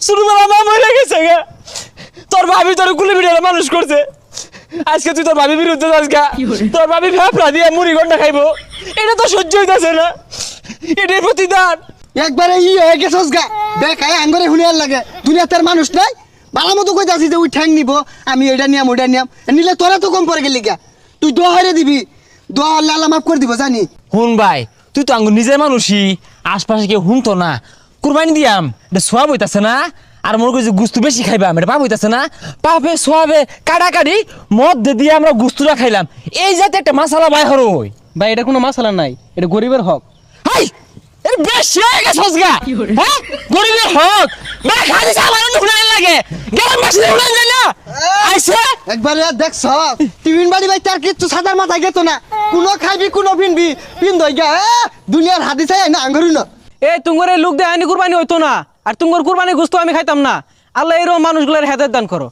ছোটবেলা মা মরে গেছে গা, তোর ভাবি তোর কুলি মিডিয়ার মানুষ করছে, আজকে তুই তোর ভাবি বিরুদ্ধে যাস গা, তোর ভাবি ফেফড়া দিয়ে মুড়ি ঘন্টা খাইবো, এটা তো সহ্য হইতাছে না, এটাই প্রতিদান। একবারে হয়ে গেছস গা, দেখায় আঙ্গরে হুনিয়ার লাগে, দুনিয়াতে আর মানুষ নাই। ভালো মতো কইতাছি যে ওই ঠ্যাং নিব, আমি এটা নিয়াম ওইটা নিয়াম, নিলে তোরা তো কম পড়ে গেলি গা। তুই দোয়া হরে দিবি, দোয়া হলে আল্লাহ মাফ করে দিব জানি। হুন ভাই, তুই তো আঙ্গুর নিজের মানুষই, আশপাশে কেউ হুনতো না, কুরবানি দিয়াম, এটা সোয়াব হইতাছে না, আর মনে করি যে গুস্তু বেশি খাইবাম, এটা পাপ হইতাছে না, পাপে সোয়াবে কাটাকাটি মধ্যে দিয়ে আমরা গুস্তুটা খাইলাম, এই যাতে একটা মশালা বাই হরই। ভাই এটা কোনো মাসালা নাই, এটা গরিবের হক। হাই, এর বেশি হয়ে গেছস গা, হ্যাঁ? গরিবের হক, না খালি আমার উড়ান লাগে, গেলাম মাসে উড়ান যায় না, আইছে একবারে দেখছ টিফিন বাড়ি ভাই তার কিচ্ছু সাদার মাথায় গেত না, কোনো খাইবি কোনো পিনবি, পিন দই গা দুনিয়ার হাদি চাই না আঙ্গরু না। এই তুঙ্গর এই লোক দিয়ে আইনি কুরবানি হইতো না, আর তুঙ্গর কুরবানি গোস্ত আমি খাইতাম না। আল্লাহ এরকম মানুষগুলোর হেদায়েত দান করো।